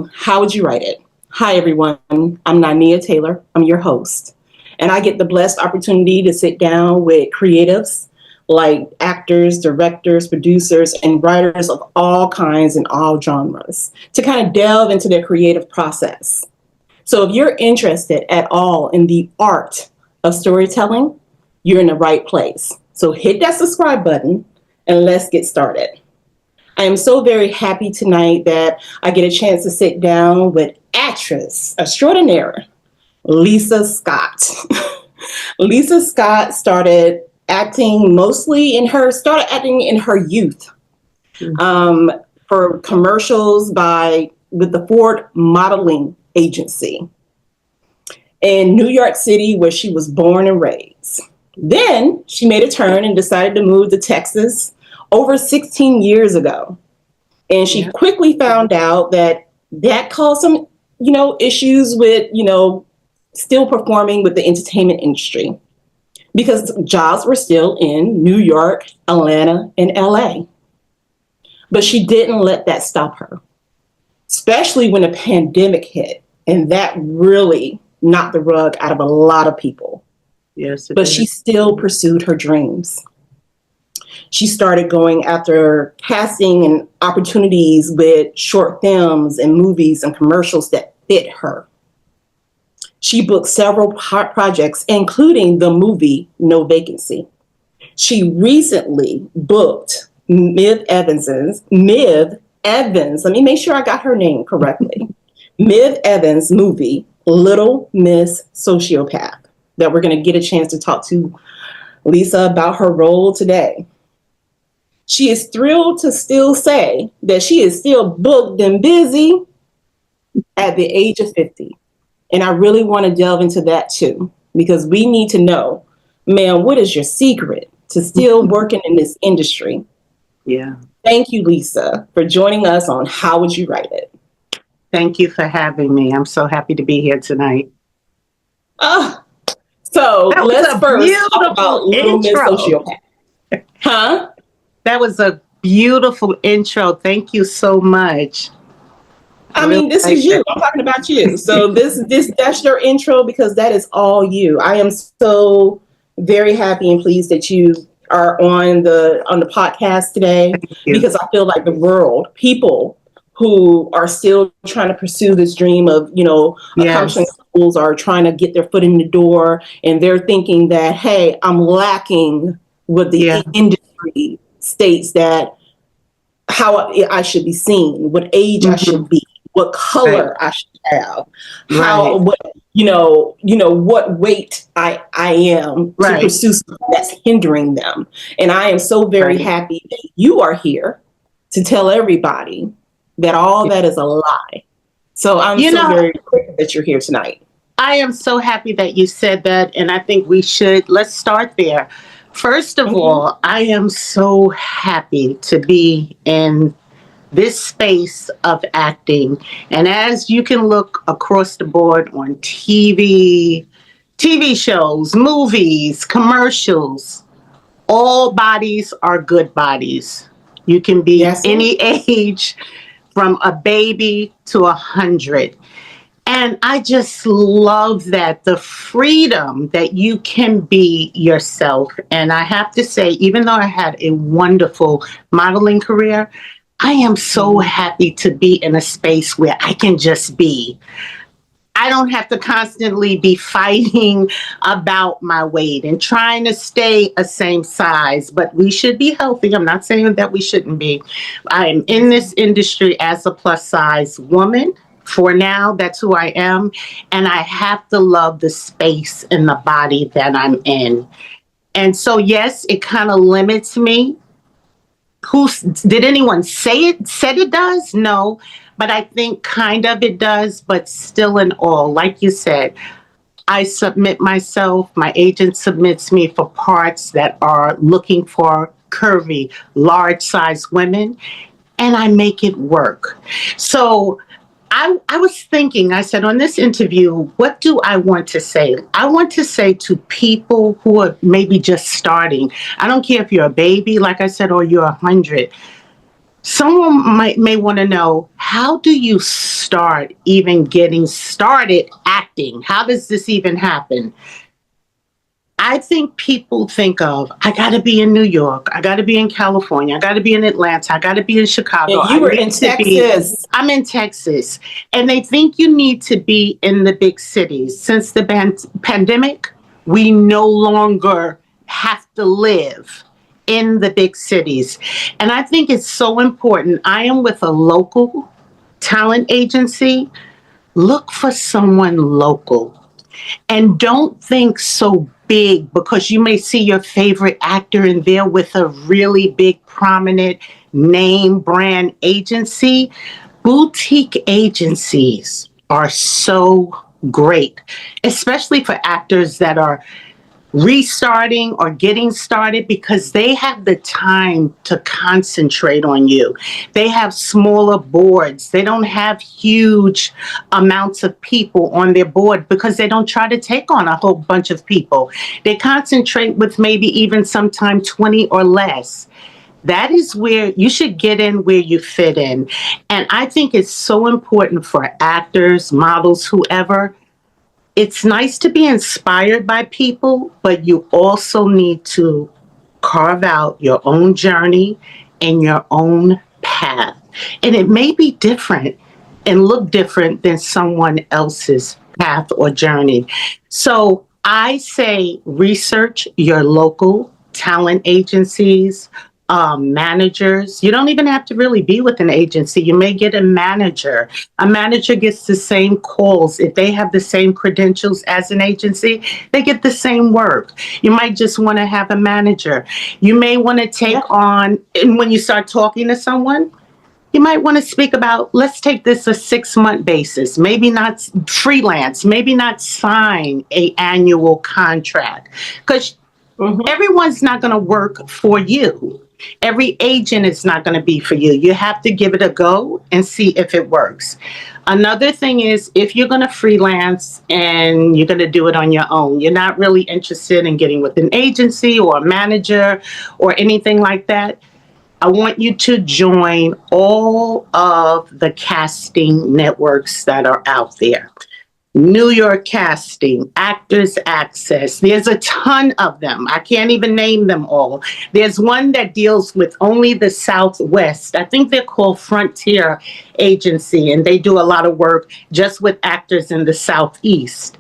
to How Would You Write It? Hi, everyone. I'm Nanea Taylor. I'm your host. And I get the blessed opportunity to sit down with creatives like actors, directors, producers, and writers of all kinds and all genres to kind of delve into their creative process. So if you're interested at all in the art of storytelling, you're in the right place. So hit that subscribe button and let's get started. I am so very happy tonight that I get a chance to sit down with actress extraordinaire, Lisa Scott. Lisa Scott started acting started acting in her youth for commercials with the Ford Modeling Agency in New York City, where she was born and raised. Then she made a turn and decided to move to Texas over 16 years ago. And she quickly found out that caused some, issues with, still performing with the entertainment industry because jobs were still in New York, Atlanta, and LA. But she didn't let that stop her, especially when a pandemic hit. And that really knocked the rug out of a lot of people. Yes, but she still pursued her dreams. She started going after casting and opportunities with short films and movies and commercials that fit her. She booked several projects, including the movie No Vacancy. She recently booked Miv Evans, let me make sure I got her name correctly, Miv Evans' movie, Little Miss Sociopath, that we're going to get a chance to talk to Lisa about her role today. She is thrilled to still say that she is still booked and busy at the age of 50. And I really want to delve into that too, because we need to know, ma'am, what is your secret to still working in this industry? Yeah. Thank you, Lisa, for joining us on How Would You Write It? Thank you for having me. I'm so happy to be here tonight. So let's first talk about Little Miss Sociopath. Huh? That was a beautiful intro. Thank you so much. I mean, this is you. I'm talking about you. So that's your intro because that is all you. I am so very happy and pleased that you are on the podcast today because I feel like the world, people who are still trying to pursue this dream of, accomplishing goals, are trying to get their foot in the door, and they're thinking that, hey, I'm lacking what the industry states that how I should be seen, what age I should be, what color I should have, what weight I am to pursue something that's hindering them. And I am so very happy that you are here to tell everybody that all that is a lie. So I'm very grateful that you're here tonight. I am so happy that you said that. And I think let's start there. First of all, I am so happy to be in this space of acting. And as you can look across the board on TV shows, movies, commercials, all bodies are good bodies. You can be any age, from a baby to 100. And I just love that, the freedom that you can be yourself. And I have to say, even though I had a wonderful modeling career, I am so happy to be in a space where I can just be. I don't have to constantly be fighting about my weight and trying to stay a same size, but we should be healthy. I'm not saying that we shouldn't be. I am in this industry as a plus size woman. For now, that's who I am. And I have to love the space and the body that I'm in. And so, yes, it kind of limits me. Did anyone said it does? No. But I think kind of it does, but still in all, like you said, I submit myself, my agent submits me for parts that are looking for curvy, large size women, and I make it work. So I was thinking, I said on this interview, what do I want to say? I want to say to people who are maybe just starting, I don't care if you're a baby, like I said, or you're 100. Someone may want to know, how do you start even getting started acting? How does this even happen? I think people think of, I got to be in New York, I got to be in California, I got to be in Atlanta, I got to be in Chicago. And I you were need in to be, Texas. I'm in Texas. And they think you need to be in the big cities. Since the pandemic, we no longer have to live in the big cities. And I think it's so important. I am with a local talent agency. Look for someone local. And don't think so big, because you may see your favorite actor in there with a really big, prominent name brand agency. Boutique agencies are so great, especially for actors that are restarting or getting started, because they have the time to concentrate on you. They have smaller boards. They don't have huge amounts of people on their board, because they don't try to take on a whole bunch of people. They concentrate with maybe even sometime 20 or less. That is where you should get in, where you fit in. And I think it's so important for actors, models, whoever. It's nice to be inspired by people, but you also need to carve out your own journey and your own path. And it may be different and look different than someone else's path or journey. So I say research your local talent agencies, managers. You don't even have to really be with an agency. You may get a manager. A manager gets the same calls. If they have the same credentials as an agency, they get the same work. You might just want to have a manager. You may want to take on, and when you start talking to someone, you might want to speak about, let's take this a 6-month basis, maybe not freelance, maybe not sign a annual contract, because everyone's not going to work for you. Every agent is not going to be for you. You have to give it a go and see if it works. Another thing is, if you're going to freelance and you're going to do it on your own, you're not really interested in getting with an agency or a manager or anything like that, I want you to join all of the casting networks that are out there. New York Casting, Actors Access. There's a ton of them. I can't even name them all. There's one that deals with only the Southwest. I think they're called Frontier Agency, and they do a lot of work just with actors in the Southeast.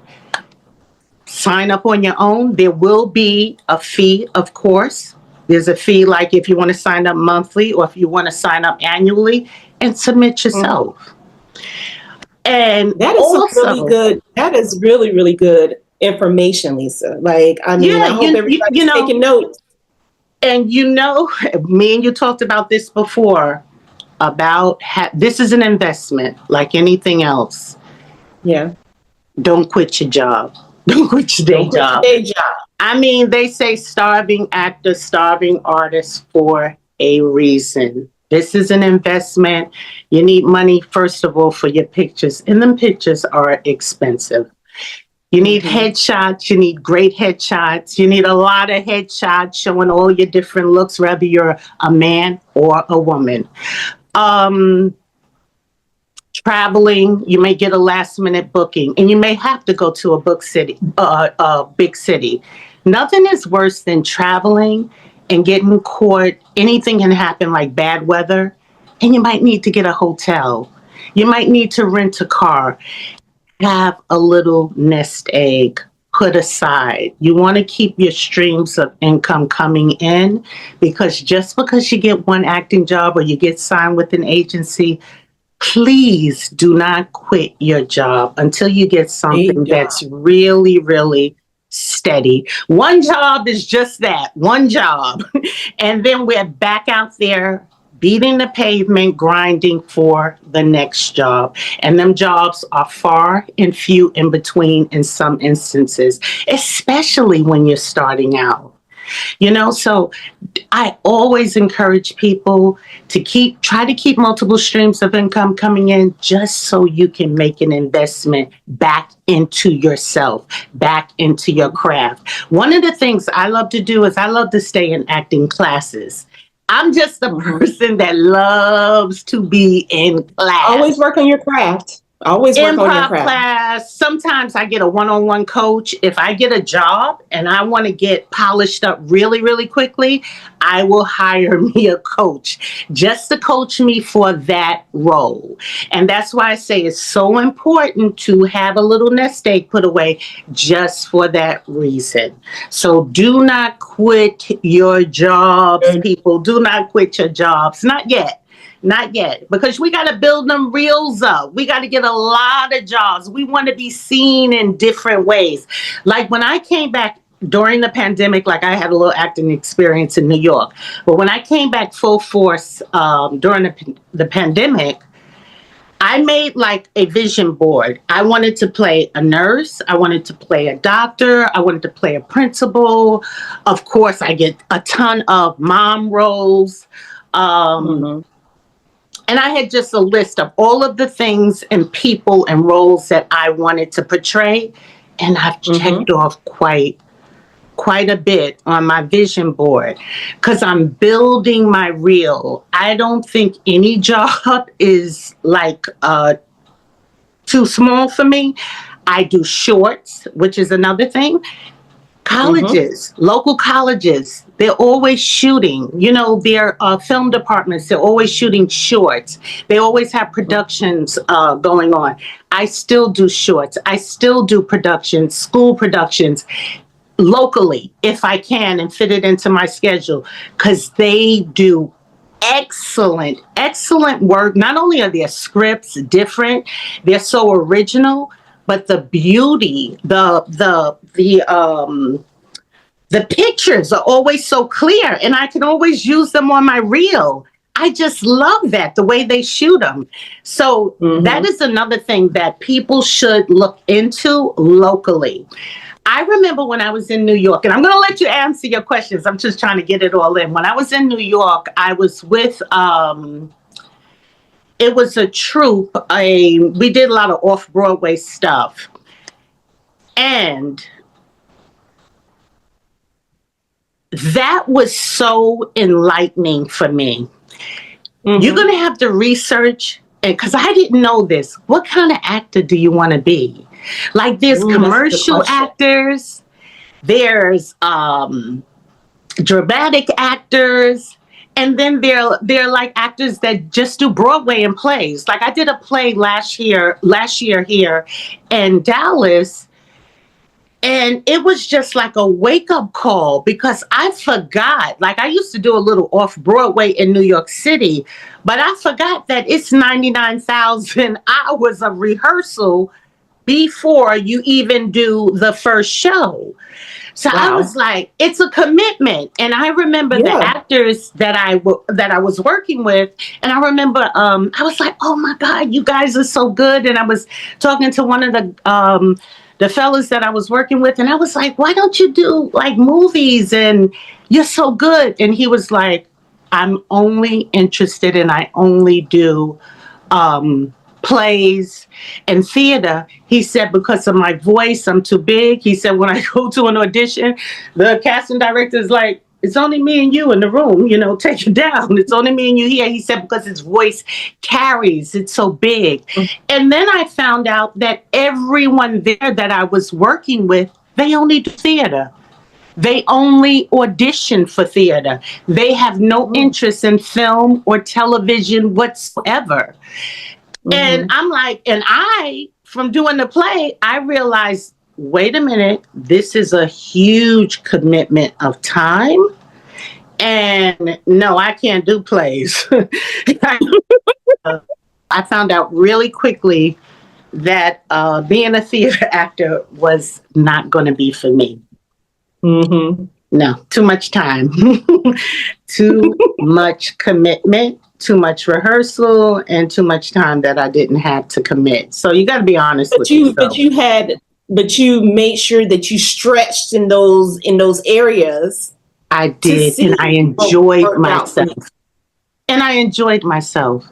Sign up on your own. There will be a fee, of course. There's a fee, like if you want to sign up monthly or if you want to sign up annually, and submit yourself. And that is also really good. That is really, really good information, Lisa. Like, I mean, I hope everybody's taking notes. And me and you talked about this before, about this is an investment like anything else. Yeah. Don't quit your job. Don't quit your day job. I mean, they say starving actor, starving artist for a reason. This is an investment. You need money, first of all, for your pictures. And them pictures are expensive. You need headshots. You need great headshots. You need a lot of headshots showing all your different looks, whether you're a man or a woman. Traveling, you may get a last minute booking, and you may have to go to a big city. Nothing is worse than traveling and getting caught. Anything can happen, like bad weather, and you might need to get a hotel. You might need to rent a car. Have a little nest egg put aside. You want to keep your streams of income coming in, because just because you get one acting job or you get signed with an agency, please do not quit your job until you get something that's really, really steady. One job is just that, one job. And then we're back out there beating the pavement, grinding for the next job. And them jobs are far and few in between in some instances, especially when you're starting out. So I always encourage people to try to keep multiple streams of income coming in, just so you can make an investment back into yourself, back into your craft. One of the things I love to do is I love to stay in acting classes. I'm just a person that loves to be in class. Always work on your craft. Always work on your Improv craft. class. Sometimes I get a one-on-one coach. If I get a job and I want to get polished up really, really quickly, I will hire me a coach just to coach me for that role. And that's why I say it's so important to have a little nest egg put away just for that reason. So do not quit your jobs, people. Do not quit your jobs. Not yet. Not yet, because we got to build them reels up. We got to get a lot of jobs. We want to be seen in different ways. Like when I came back during the pandemic, like I had a little acting experience in New York. But when I came back full force during the pandemic, I made like a vision board. I wanted to play a nurse. I wanted to play a doctor. I wanted to play a principal. Of course, I get a ton of mom roles. And I had just a list of all of the things and people and roles that I wanted to portray. And I've checked off quite a bit on my vision board because I'm building my reel. I don't think any job is like too small for me. I do shorts, which is another thing. Colleges, local colleges, they're always shooting, their film departments, they're always shooting shorts. They always have productions going on. I still do shorts. I still do productions, school productions, locally, if I can, and fit it into my schedule, because they do excellent, excellent work. Not only are their scripts different, they're so original, but the beauty, the pictures are always so clear, and I can always use them on my reel. I just love that, the way they shoot them. So that is another thing that people should look into locally. I remember when I was in New York, and I'm going to let you answer your questions. I'm just trying to get it all in. When I was in New York, I was with it was a troupe. We did a lot of off-Broadway stuff. And that was so enlightening for me. You're going to have to research, because I didn't know this. What kind of actor do you want to be? Like there's commercial actors, there's dramatic actors, and then they're like actors that just do Broadway and plays. Like I did a play last year here in Dallas, and it was just like a wake-up call, because I forgot. Like I used to do a little off-Broadway in New York City, but I forgot that it's 99,000 hours of rehearsal before you even do the first show. So I was like, it's a commitment. And I remember the actors that I was working with, and I remember I was like, oh my God, you guys are so good. And I was talking to one of the fellas that I was working with, and I was like, why don't you do like movies, and you're so good? And he was like, I'm only interested and I only do plays and theater. He said, because of my voice, I'm too big. He said, when I go to an audition, the casting director is like, it's only me and you in the room, take it down. It's only me and you here. He said, because his voice carries, it's so big. And then I found out that everyone there that I was working with, they only do theater. They only audition for theater. They have no interest in film or television whatsoever. And I'm like, from doing the play, I realized, wait a minute, this is a huge commitment of time. And no, I can't do plays. I found out really quickly that being a theater actor was not going to be for me. No, too much time, too much commitment, too much rehearsal, and too much time that I didn't have to commit. So you got to be honest with yourself. But you made sure that you stretched in those areas. I did, and I enjoyed myself. And I enjoyed myself.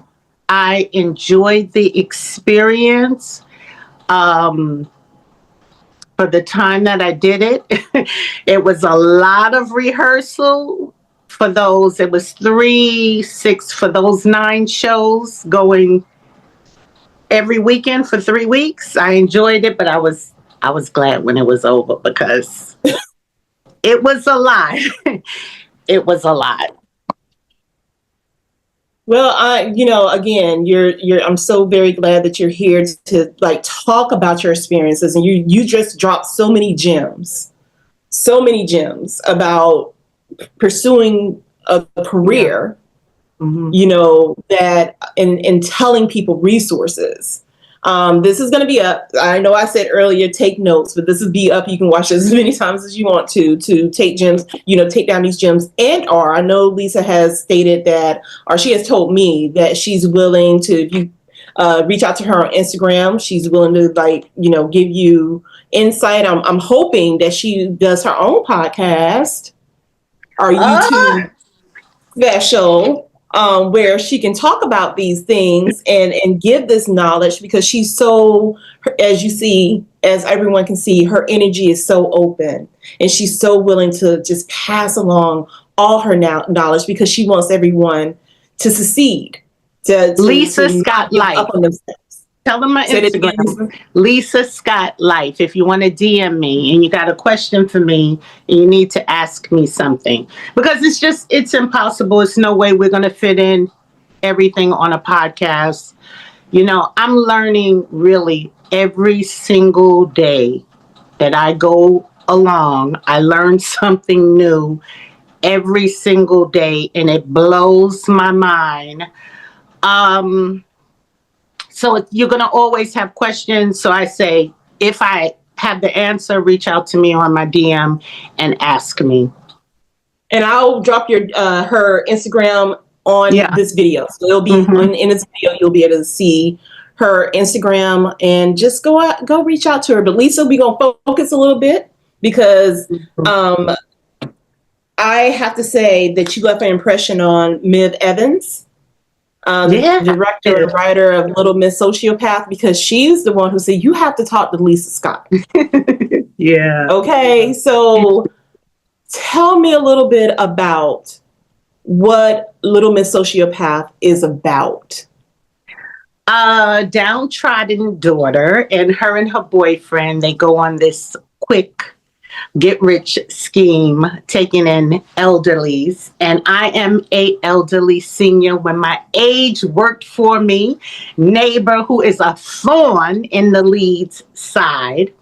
I enjoyed the experience. For the time that I did it, it was a lot of rehearsal for those. It was 3, 6 for those 9 shows going every weekend for 3 weeks. I enjoyed it, but I was glad when it was over because it was a lot. It was a lot. Well, again, I'm so very glad that you're here to like talk about your experiences, and you just dropped so many gems about pursuing a career, that and telling people resources. This is going to be up. I know I said earlier, take notes, but this will be up. You can watch this as many times as you want to take gems, take down these gems. And I know Lisa has stated that, or she has told me that she's willing to, if you reach out to her on Instagram, she's willing to give you insight. I'm hoping that she does her own podcast or YouTube special, where she can talk about these things and give this knowledge, because she's so, as everyone can see, her energy is so open, and she's so willing to just pass along all her knowledge because she wants everyone to succeed. Lisa Scott Life. Up on themselves. Tell them my Instagram, Lisa Scott Life. If you want to DM me and you got a question for me and you need to ask me something, because it's impossible. It's no way we're going to fit in everything on a podcast. I'm learning really every single day that I go along. I learn something new every single day, and it blows my mind. So you're going to always have questions. So I say, if I have the answer, reach out to me on my DM and ask me. And I'll drop her Instagram on this video. So it'll be in this video, you'll be able to see her Instagram, and just go reach out to her. But Lisa, we're going to focus a little bit, because I have to say that you left an impression on Miv Evans. The director and writer of Little Miss Sociopath, because she's the one who said, you have to talk to Lisa Scott. Yeah. Okay, so tell me a little bit about what Little Miss Sociopath is about. Downtrodden daughter, and her boyfriend, they go on this quick get-rich scheme, taking in elderlies. And I am a elderly senior when my age worked for me. Neighbor who is a thorn in the lead's side.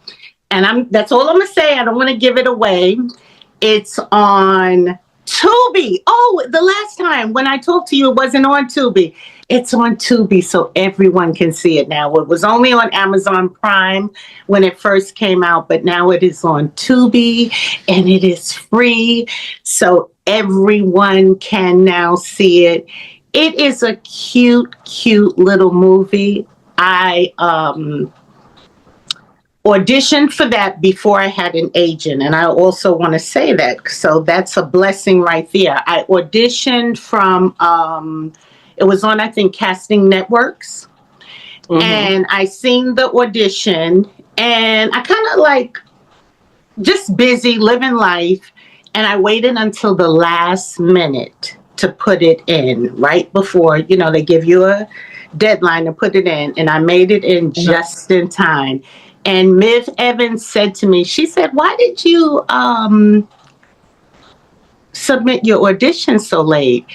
And that's all I'm going to say. I don't want to give it away. It's on Tubi. Oh, the last time when I talked to you, it wasn't on Tubi. It's on Tubi, so everyone can see it now. It was only on Amazon Prime when it first came out, but now it is on Tubi, and it is free, so everyone can now see it. It is a cute, cute little movie. I auditioned for that before I had an agent, and I also want to say that, so that's a blessing right there. I auditioned from... it was on, I think, Casting Networks. And I seen the audition, and I kind of just busy living life. And I waited until the last minute to put it in, right before, they give you a deadline to put it in. And I made it in just in time. And Miv Evans said to me, she said, why did you submit your audition so late?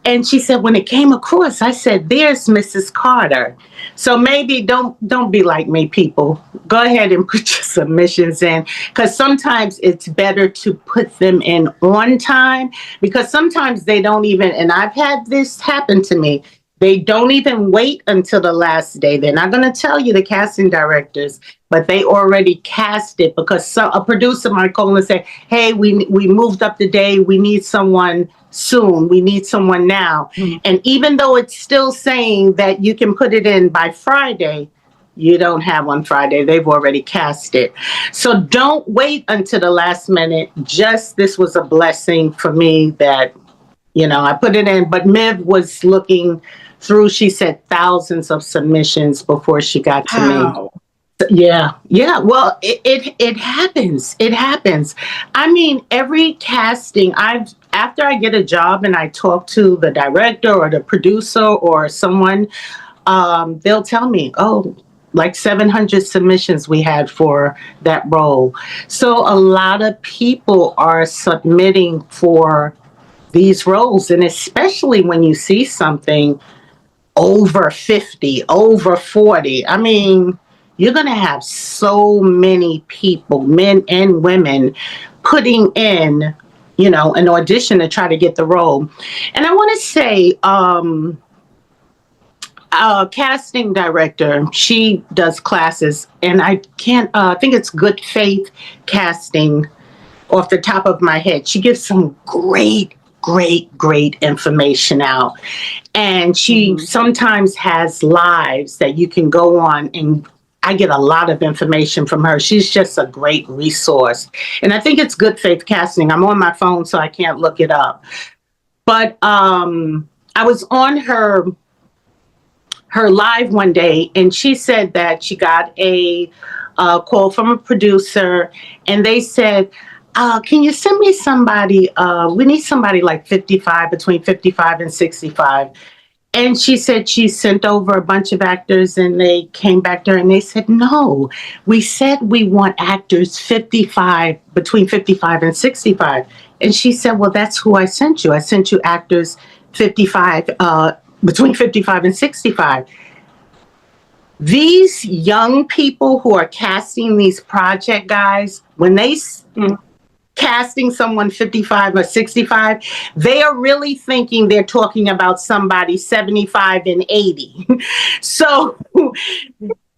And she said, when it came across, I said, there's Mrs. Carter. So maybe don't be like me, people. Go ahead and put your submissions in, because sometimes it's better to put them in on time, because sometimes they don't even, and I've had this happen to me, they don't even wait until the last day. They're not going to tell you, the casting directors, but they already cast it, because a producer might call and say, hey, we moved up the day. We need someone soon. We need someone now. And even though it's still saying that you can put it in by Friday, you don't have on Friday. They've already cast it. So don't wait until the last minute. This was a blessing for me that, I put it in. But Miv was looking through, she said, thousands of submissions before she got to me. Yeah. Well, it happens. It happens. I mean, every casting, after I get a job and I talk to the director or the producer or someone, they'll tell me, oh, like 700 submissions we had for that role. So a lot of people are submitting for these roles. And especially when you see something over 50, over 40, I mean, you're going to have so many people, men and women, putting in, an audition to try to get the role. And I want to say, casting director, she does classes, and I can't, I think it's Good Faith Casting off the top of my head. She gives some great information out. And she sometimes has lives that you can go on, and I get a lot of information from her. She's just a great resource. And I think it's Good Faith Casting. I'm on my phone, so I can't look it up. But I was on her live one day, and she said that she got a call from a producer, and they said, can you send me somebody? We need somebody like 55, between 55 and 65. And she said she sent over a bunch of actors, and they came back to her and they said, no, we said we want actors 55, between 55 and 65. And she said, well, that's who I sent you. I sent you actors 55, between 55 and 65. These young people who are casting these project guys, when they casting someone 55 or 65, they are really thinking they're talking about somebody 75 and 80. So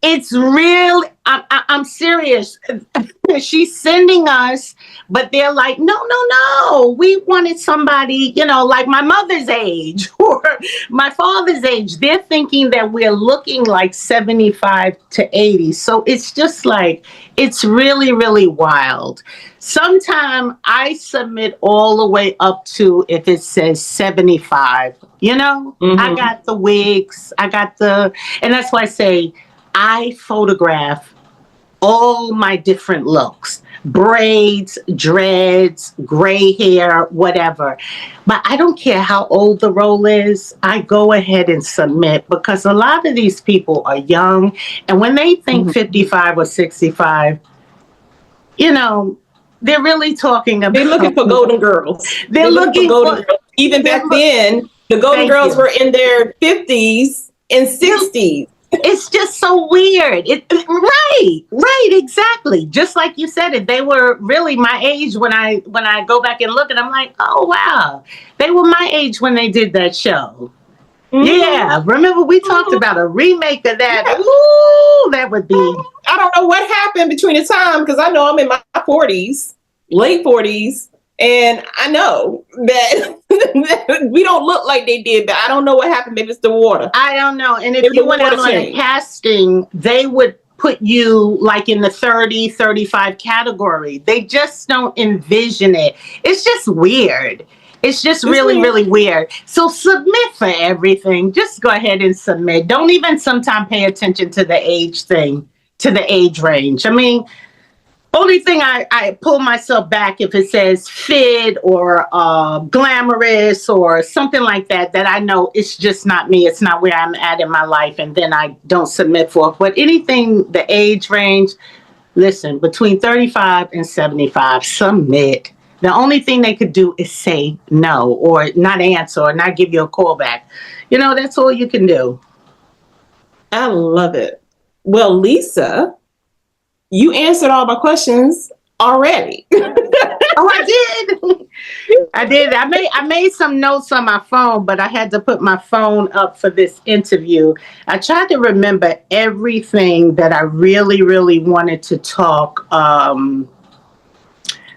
it's real. I'm serious. She's sending us, but they're like, no. We wanted somebody, like my mother's age or my father's age. They're thinking that we're looking like 75 to 80. So it's just like, it's really wild. Sometimes I submit all the way up to, if it says 75, I got the wigs, and that's why I say, I photograph all my different looks, braids, dreads, gray hair, whatever. But I don't care how old the role is. I go ahead and submit, because a lot of these people are young. And when they think 55 or 65, they're really talking about... They're looking for golden girls. They're looking for golden girls. Even back then, the golden girls were in their 50s and 60s. It's just so weird. Right, exactly. Just like you said it, they were really my age when I go back and look, and I'm like, oh wow, they were my age when they did that show. Yeah, remember we talked about a remake of that. Yeah. Ooh, that would be... I don't know what happened between the time, because I know I'm in my 40s, late 40s, and I know that we don't look like they did, but I don't know what happened. Maybe it's the water. I don't know. And if you went out on a casting, they would put you like in the 30, 35 category. They just don't envision it. It's just weird. It's just really weird. So submit for everything. Just go ahead and submit. Don't even sometimes pay attention to the age thing, to the age range. I mean, only thing I pull myself back if it says fit or glamorous or something like that, that I know it's just not me. It's not where I'm at in my life. And then I don't submit for it. But anything, the age range, listen, between 35 and 75, submit. The only thing they could do is say no, or not answer, or not give you a call back. That's all you can do. I love it. Well, Lisa, you answered all my questions already. Oh, I did. I made some notes on my phone, but I had to put my phone up for this interview. I tried to remember everything that I really wanted to talk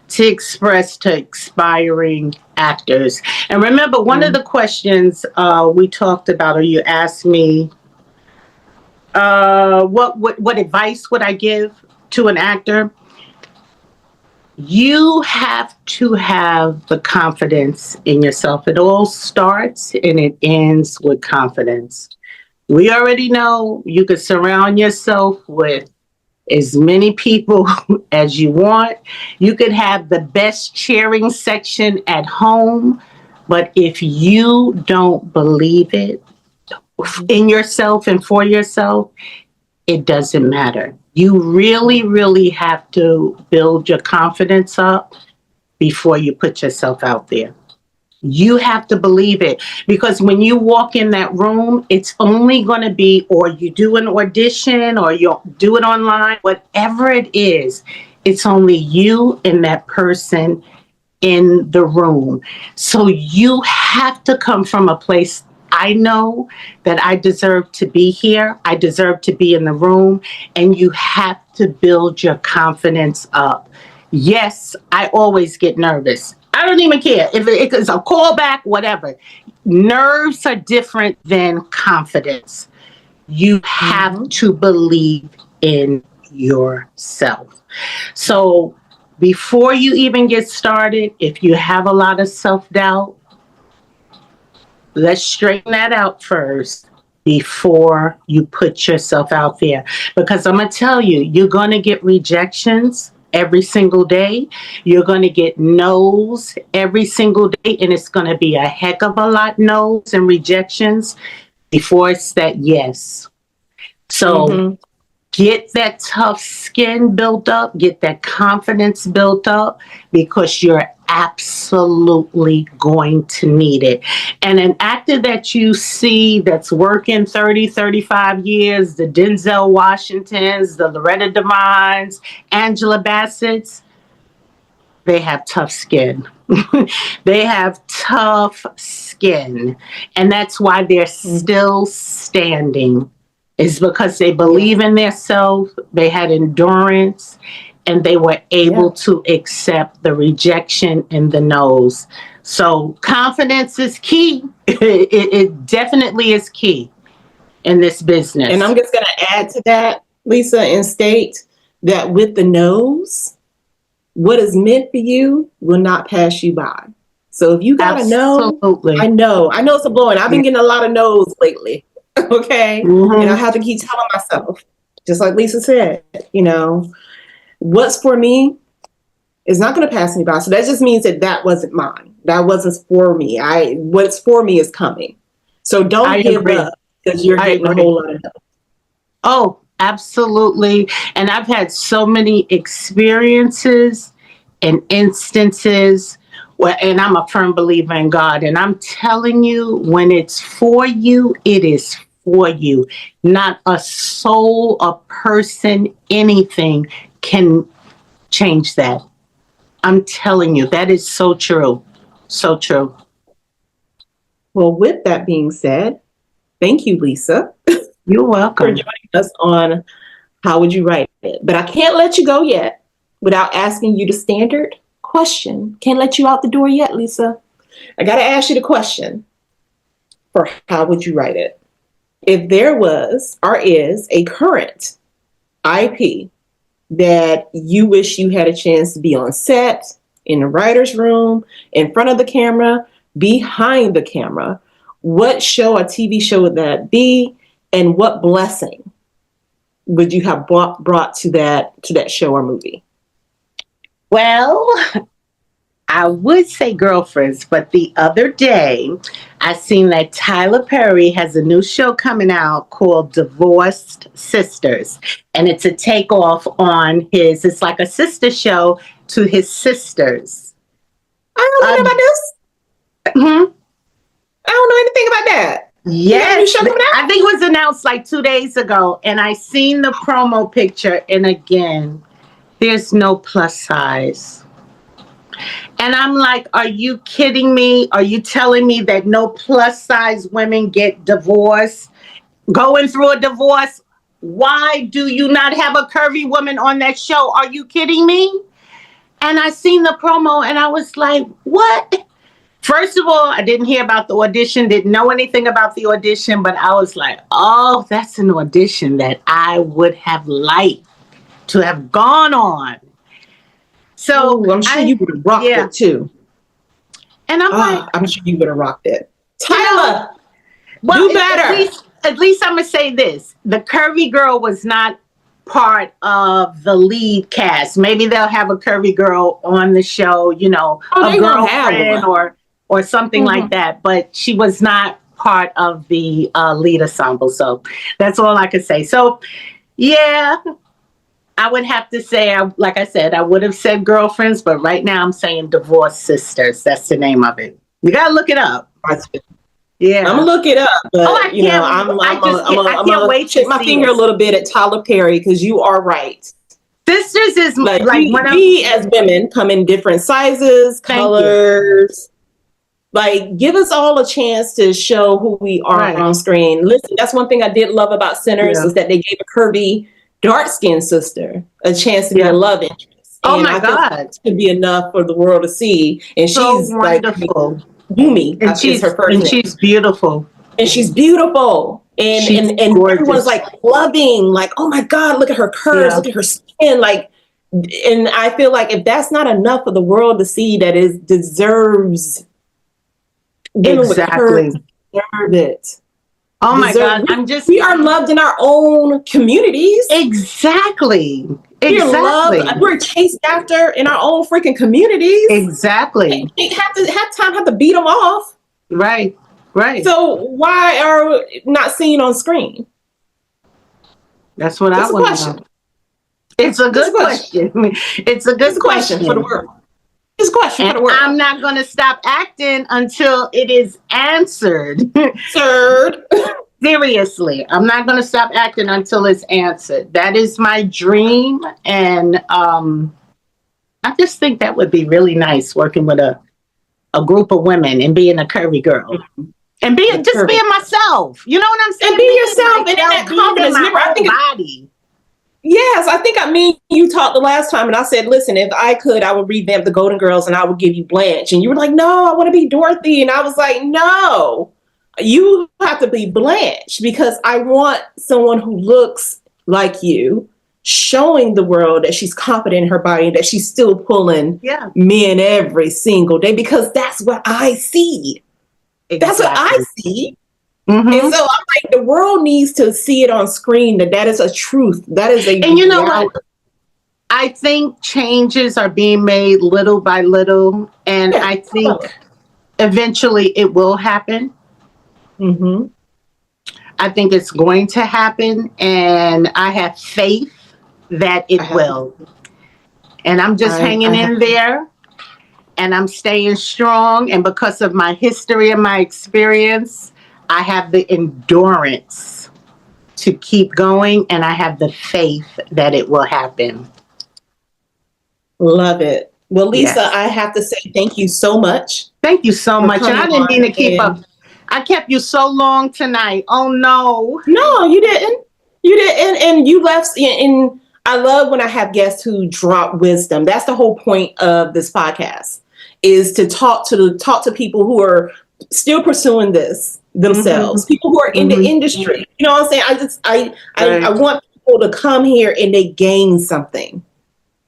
to express to aspiring actors. And remember, one of the questions we talked about, or you asked me, what advice would I give to an actor? You have to have the confidence in yourself. It all starts and it ends with confidence. We already know you could surround yourself with as many people as you want. You could have the best cheering section at home, but if you don't believe it in yourself and for yourself, it doesn't matter. You really, really have to build your confidence up before you put yourself out there. You have to believe it, because when you walk in that room, it's only going to be, or you do an audition or you do it online, whatever it is, it's only you and that person in the room. So you have to come from a place. I know that I deserve to be here. I deserve to be in the room, and you have to build your confidence up. Yes, I always get nervous. I don't even care if it's a callback, whatever. Nerves are different than confidence. You have Mm-hmm. to believe in yourself. So before you even get started, if you have a lot of self doubt, let's straighten that out first before you put yourself out there. Because I'm going to tell you, you're going to get rejections every single day. You're going to get no's every single day. And it's going to be a heck of a lot no's and rejections before it's that yes. So Mm-hmm. get that tough skin built up, get that confidence built up, because you're absolutely going to need it. And an actor that you see that's working 30, 35 years, the Denzel Washingtons, the Loretta Devines, Angela Bassett's, they have tough skin. They have tough skin. And that's why they're still standing, is because they believe in themselves, they had endurance, and they were able Yeah. to accept the rejection and the no's. So confidence is key. It definitely is key in this And business. I'm just going to add to that, Lisa, and state that with the no's, what is meant for you will not pass you by. So if you got a no, Absolutely. I know it's a blowing. I've been Yeah. getting a lot of no's lately. Okay. And I Hmm. have to keep telling myself, just like Lisa said, what's for me is not going to pass me by. So that just means that that wasn't mine. That wasn't for me. What's for me is coming. So don't I give agree. up because you're I getting a agree. whole lot of no. Oh, absolutely. And I've had so many experiences and instances where, and I'm a firm believer in God. And I'm telling you, when it's for you, it is for you. Not a soul, a person, anything can change that. I'm telling you, that is so true. So true. Well, with that being said, thank you, Lisa, You're for welcome. joining us on How Would You Write It? But I can't let you go yet without asking you the standard question. Can't let you out the door yet, Lisa. I got to ask you the question for How Would You Write It? If there was or is a current IP that you wish you had a chance to be on set, in the writer's room, in front of the camera, behind the camera, what show or TV show would that be? And what blessing would you have brought to that show or movie? Well, I would say girlfriends, but the other day I seen that Tyler Perry has a new show coming out called Divorced Sisters. And it's a takeoff on it's like a sister show to his sisters. I don't know Uh, about this. mhm. I don't know anything about that. He got a new Yes, show coming out? I think it was announced like 2 days ago. And I seen the promo picture. And again, there's no plus size. And I'm like, are you kidding me? Are you telling me that no plus size women get divorced? Going through a divorce? Why do you not have a curvy woman on that show? Are you kidding me? And I seen the promo and I was like, what? First of all, I didn't hear about the audition, didn't know anything about the audition, but I was like, oh, that's an audition that I would have liked to have gone on. So Ooh, I'm sure you would have rocked yeah. it too. And I'm like, I'm sure you would have rocked it. you know, Tyler, well, do at better. least I'm gonna say this: the curvy girl was not. part of the lead cast. Maybe they'll have a curvy girl on the show, you know, Oh, a they gonna have girlfriend one. or something like that. But she was not part of the lead ensemble. So that's all I could say. So yeah, I would have to say, like I said, I would have said girlfriends, but right now I'm saying divorced sisters. That's the name of it. You gotta look it up. Yeah. I'm gonna look it up, but Oh, I you know, can't. I I'm can't gonna wait to shake my see finger it. a little bit at Tyler Perry because you are right. Sisters is Like like one of. we as women come in different sizes, Thank you. colors. Like, give us all a chance to show who we are Right. on screen. Listen, that's one thing I did love about Sinners Yeah. is that they gave a curvy, dark-skinned sister a chance to be Yeah. a love interest. Oh And my I feel God. that should be enough for the world to see. And So she's like, wonderful. Yumi And is her first name. she's beautiful. And she's beautiful. And She's and gorgeous. everyone's like loving, like, oh my God, look at her curves, Yeah. look at her skin. Like, and I feel like if that's not enough for the world to see, that is deserves women Exactly. with curves deserve it. Oh my God. We are loved in our own communities. Exactly. We're Exactly. loved. We're chased after in our own freaking communities. Exactly. We have to beat them off. Right. Right. So why are we not seen on screen? That's what That's I a want question. to know. It's a good question. It's a good It's a question for the world. It's a question for the world. I'm not going to stop acting until it is answered. Third. Seriously, I'm not going to stop acting until it's answered. That is my dream. And I just think that would be really nice working with a group of women and being a curvy girl. And being myself. You know what I'm saying? And be yourself and in that confidence. Remember, I think body. Yes, I think you talked the last time, and I said, listen, if I could, I would revamp the Golden Girls and I would give you Blanche. And you were like, no, I want to be Dorothy. And I was like, no, you have to be Blanche because I want someone who looks like you, showing the world that she's confident in her body and that she's still pulling men every single day because that's what I see. Exactly. That's what I see. Mm-hmm. And so I'm like, the world needs to see it on screen that is a truth. That is a and you know what? I think changes are being made little by little, and I think eventually it will happen. Mm-hmm. I think it's going to happen, and I have faith that it will. And I'm just hanging in there, and I'm staying strong. And because of my history and my experience, I have the endurance to keep going, and I have the faith that it will happen. Love it. Well, Lisa, I have to say thank you so much. Thank you so much. And I didn't mean to keep up. I kept you so long tonight. Oh, no. No, you didn't. You didn't. And you left. And I love when I have guests who drop wisdom. That's the whole point of this podcast, is to talk to people who are still pursuing this themselves, people who are in the industry. You know what I'm saying? I want people to come here and they gain something.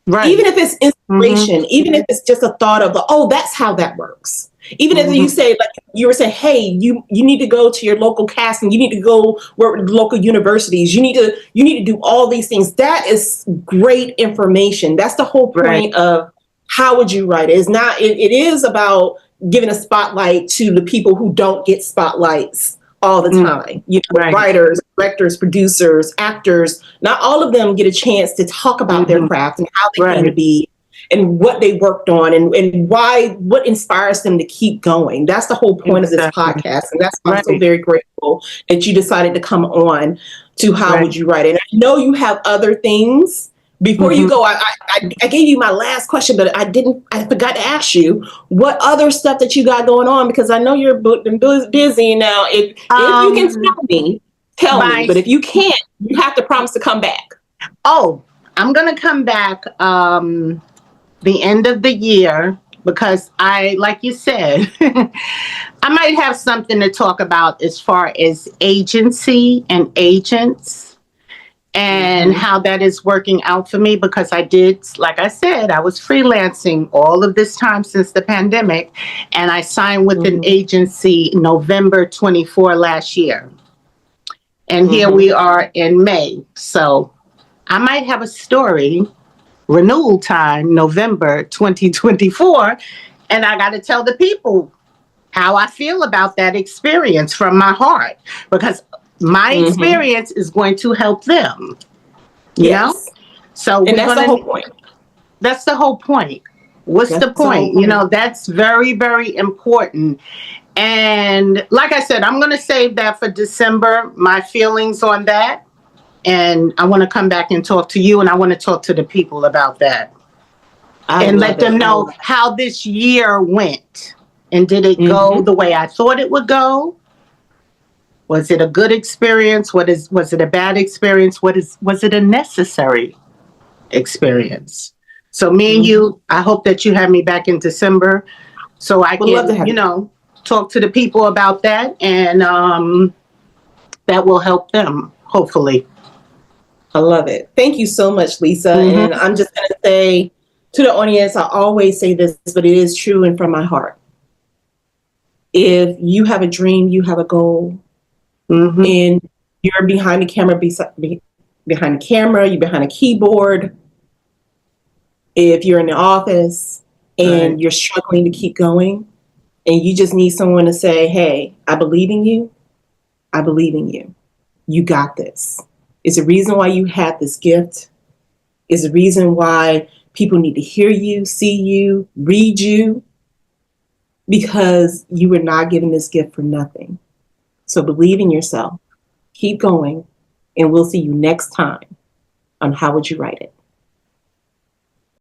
Right. Even if it's inspiration, even if it's just a thought of, that's how that works. Even if you say, like you were saying, hey, you need to go to your local casting, you need to go work with local universities, you need to do all these things. That is great information. That's the whole point of how would you write it. It's not, it is about giving a spotlight to the people who don't get spotlights all the time. You know, writers, directors, producers, actors, not all of them get a chance to talk about their craft and how they came to be and what they worked on and what inspires them to keep going. That's the whole point of this podcast. And that's why I'm so very grateful that you decided to come on to How Would You Write It? And I know you have other things. Before you go, I gave you my last question, but I forgot to ask you what other stuff that you got going on, because I know you're busy now. If you can tell me, but if you can't, you have to promise to come back. Oh, I'm going to come back the end of the year because like you said, I might have something to talk about as far as agency and agents. And how that is working out for me, because I did, like I said, I was freelancing all of this time since the pandemic, and I signed with an agency November 24 last year. And here we are in May. So I might have a story, renewal time, November 2024, and I got to tell the people how I feel about that experience from my heart, because my Mm-hmm. experience is going to help them, you know? Yes. So And we're that's going the whole to, point. that's the whole point. What's the That's the whole point? You point. know, that's very, very important. And like I said, I'm going to save that for December, my feelings on that. And I want to come back and talk to you, and I want to talk to the people about that I and let love it. them I know love how this year went. And did it it. go Mm-hmm. the way I thought it would go? Was it a good experience? Was it a bad experience? Was it a necessary experience? So me and Mm-hmm. you, I hope that you have me back in December so I Would love to can, have you you. know, talk to the people about that, and that will help them, hopefully. I love it. Thank you so much, Lisa. And Mm-hmm. I'm just going to say to the audience, I always say this, but it is true and from my heart. If you have a dream, you have a goal, Mm-hmm. and you're behind the camera, behind the camera, you're behind a keyboard, if you're in the office Right. and you're struggling to keep going, and you just need someone to say, hey, I believe in you. I believe in you. You got this. It's a reason why you had this gift. Is the reason why people need to hear you, see you, read you, because you were not given this gift for nothing. So believe in yourself, keep going, and we'll see you next time on How Would You Write It?